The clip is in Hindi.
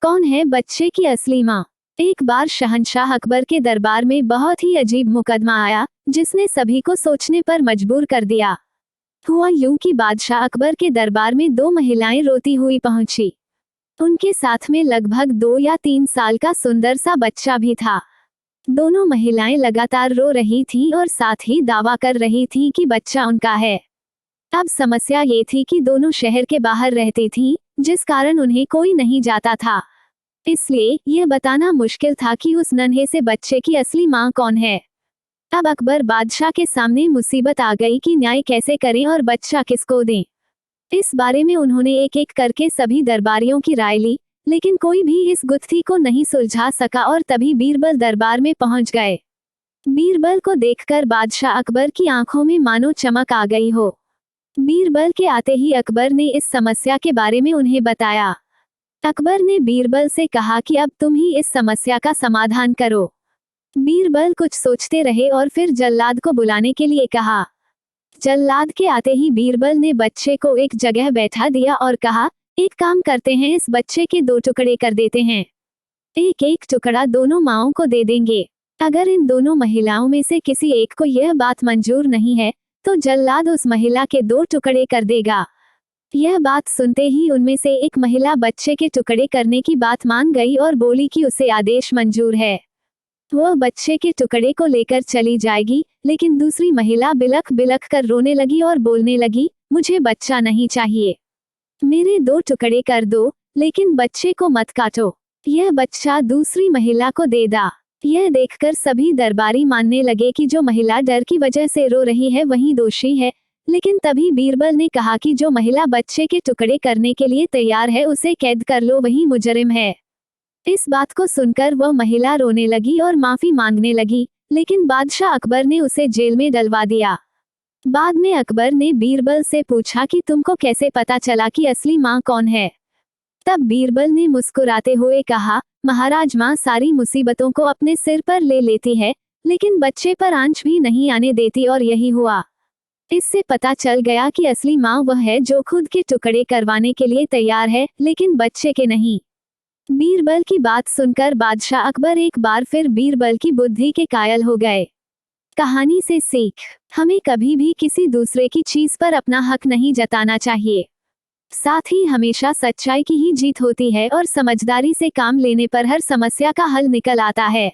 कौन है बच्चे की असली माँ? एक बार शहंशाह अकबर के दरबार में बहुत ही अजीब मुकदमा आया, जिसने सभी को सोचने पर मजबूर कर दिया। हुआ यूं कि बादशाह अकबर के दरबार में दो महिलाएं रोती हुई पहुंची। उनके साथ में लगभग 2 या 3 साल का सुंदर सा बच्चा भी था। दोनों महिलाएं लगातार रो रही थीं और साथ ही दावा कर रही थीं कि बच्चा उनका है। अब समस्या ये थी कि दोनों शहर के बाहर रहती थीं, जिस कारण उन्हें कोई नहीं जाता था। इसलिए यह बताना मुश्किल था कि उस नन्हे से बच्चे की असली माँ कौन है। अब अकबर बादशाह के सामने मुसीबत आ गई कि न्याय कैसे करें और बच्चा किसको दें। इस बारे में उन्होंने एक एक करके सभी दरबारियों की राय ली, लेकिन कोई भी इस गुत्थी को नहीं सुलझा सका और तभी बीरबल दरबार में पहुंच गए। बीरबल को देखकर बादशाह अकबर की आंखों में मानो चमक आ गई हो। बीरबल के आते ही अकबर ने इस समस्या के बारे में उन्हें बताया। अकबर ने बीरबल से कहा कि अब तुम ही इस समस्या का समाधान करो। बीरबल कुछ सोचते रहे और फिर जल्लाद को बुलाने के लिए कहा। जल्लाद के आते ही बीरबल ने बच्चे को एक जगह बैठा दिया और कहा, एक काम करते हैं, इस बच्चे के 2 टुकड़े कर देते हैं। एक एक टुकड़ा दोनों माँओं को दे देंगे। अगर इन दोनों महिलाओं में से किसी एक को यह बात मंजूर नहीं है, तो जल्लाद उस महिला के 2 टुकड़े कर देगा। यह बात सुनते ही उनमें से एक महिला बच्चे के टुकड़े करने की बात मान गई और बोली कि उसे आदेश मंजूर है। वह बच्चे के टुकड़े को लेकर चली जाएगी, लेकिन दूसरी महिला बिलख बिलख कर रोने लगी और बोलने लगी, मुझे बच्चा नहीं चाहिए। मेरे 2 टुकड़े कर दो, लेकिन बच्चे को मत काटो। यह बच्चा दूसरी महिला को दे दा। यह देखकर सभी दरबारी मानने लगे कि जो महिला डर की वजह से रो रही है वही दोषी है, लेकिन तभी बीरबल ने कहा कि जो महिला बच्चे के टुकड़े करने के लिए तैयार है उसे कैद कर लो, वही मुजरिम है। इस बात को सुनकर वह महिला रोने लगी और माफी मांगने लगी, लेकिन बादशाह अकबर ने उसे जेल में डलवा दिया। बाद में अकबर ने बीरबल से पूछा कि तुमको कैसे पता चला कि असली माँ कौन है? तब बीरबल ने मुस्कुराते हुए कहा, महाराज, माँ सारी मुसीबतों को अपने सिर पर ले लेती है, लेकिन बच्चे पर आंच भी नहीं आने देती, और यही हुआ। इससे पता चल गया कि असली माँ वह है जो खुद के टुकड़े करवाने के लिए तैयार है, लेकिन बच्चे के नहीं। बीरबल की बात सुनकर बादशाह अकबर एक बार फिर बीरबल की बुद्धि के कायल हो गए। कहानी से सीख, हमें कभी भी किसी दूसरे की चीज पर अपना हक नहीं जताना चाहिए। साथ ही हमेशा सच्चाई की ही जीत होती है और समझदारी से काम लेने पर हर समस्या का हल निकल आता है।